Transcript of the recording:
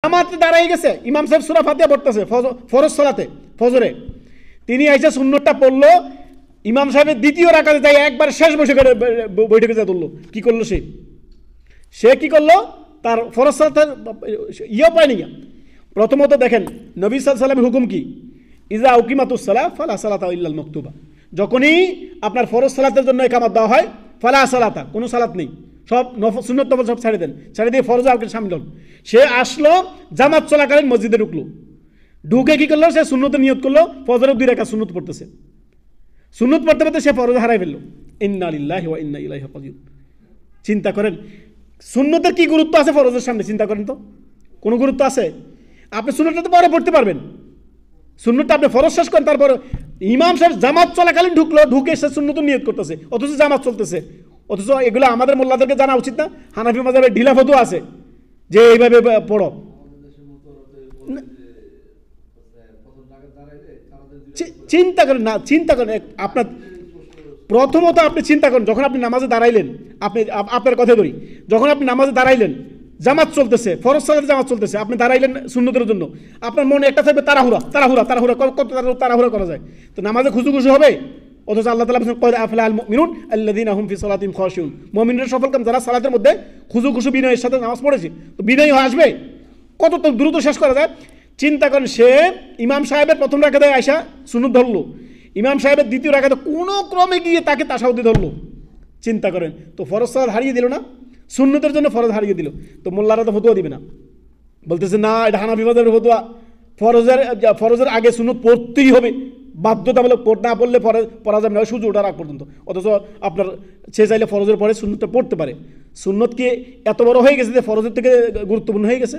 জামাতে দাঁড়াই গেছে, ইমাম সাহেব সূরা ফাতিহা পড়তেছে ফরজ সালাতে ফজরে, তিনি আইসা সুন্নতটা পড়লো, ইমাম সাহেবের দ্বিতীয় রাকাতে যাই একবার শেষ বৈঠকে যা তুললো। কি করলো সে কি করলো, তার ফরজ সালাতে পায়নি। প্রথমত দেখেন নবী সাল্লাল্লাহু আলাইহি ওয়াসাল্লামের হুকুম কি, ইজা উকিমাতুস সালাহ ফালা সালাতা ইল্লাল মাকতুবা, যখনই আপনার ফরজ সালাতের জন্য ইকামত দেওয়া হয় ফালা সালাতা, কোনো সালাত নেই, সব সুন্নত নফল সব ছেড়ে দেন, ছেড়ে দিয়ে ফরজ আগে সামিল হন। সে আসলো জামাত চলাকালীন মসজিদে ঢুকে কি করলো, সে সুন্নতে নিয়ত করলো, ফজরের 2 রাকাত সুন্নত পড়তেছে, সুন্নত পড়তে পড়তে সে ফরজ হারাই ফেললো। ইন্না লিল্লাহি ওয়া ইন্না ইলাইহি রাজিউন। চিন্তা করেন সুন্নতের কি গুরুত্ব আছে ফরজের সামনে, চিন্তা করেন তো, কোনো গুরুত্ব আছে? আপনি সুন্নতটা তো পরে পড়তে পারবেন, সুন্নতটা আপনি ফরজ শেষ করেন, তারপর ইমাম সাহেব জামাত চলাকালীন ঢুকে সে সুন্নত নিয়ত করতেছে, অথচ জামাত চলতেছে। অথচ এগুলো আমাদের মোল্লাদেরকে জানা উচিত না? হানাফি মাযহাবের ঢিলা ফতোয়া আছে যে এইভাবে পড়ো। চিন্তা করেন না, চিন্তা করেন আপনার, প্রথমত আপনি চিন্তা করেন, যখন আপনি নামাজে দাঁড়াইলেন, আপনার কথা ধরি, যখন আপনি নামাজে দাঁড়াইলেন, জামাত চলতেছে, ফরজ সালাতে জামাত চলতেছে, আপনি দাঁড়াইলেন সুন্নতের জন্য, আপনার মনে একটা থাকবে কত তাড়াহুড়া করা যায়, তো নামাজে খুশু হবে? অথচ আল্লাহ তাআলা বলেন ক্বাদ আফলাহাল মুমিনুন আল্লাযীনা হুম ফি সালাতিহিম খাশিউন, মুমিনরা সফলকাম যারা সালাতের মধ্যে খুশু বিনয়ের সাথে নামাজ পড়েছে। তো বিনয় আসবে, কত দ্রুত শেষ করা যায়। চিন্তা করেন, সে ইমাম সাহেবের প্রথম রাকাতে আয়সা সুন্নত ধরলো, ইমাম সাহেবের দ্বিতীয় রাকাতে কোনো ক্রমে গিয়ে তাকে তাশাহুদে ধরলো। চিন্তা করেন, তো ফরজ সালাত হারিয়ে দিল না, সুন্নতের জন্য ফরজ হারিয়ে দিল। তো মোল্লারা তো ফতোয়া দিবে না, বলতেছে না এটা হানাফি মাযহাবের ফতোয়া, ফরজের আগে সুন্নত পড়তেই হবে, বাধ্যতামূলক, না পড়লে পড়া যাবে না সূর্য ওঠার আগ পর্যন্ত। অথচ আপনার সে চাইলে ফরজের পরে সুন্নতটা পড়তে পারে। সুন্নত কি এত বড় হয়ে গেছে যে ফরজের থেকে গুরুত্বপূর্ণ হয়ে গেছে?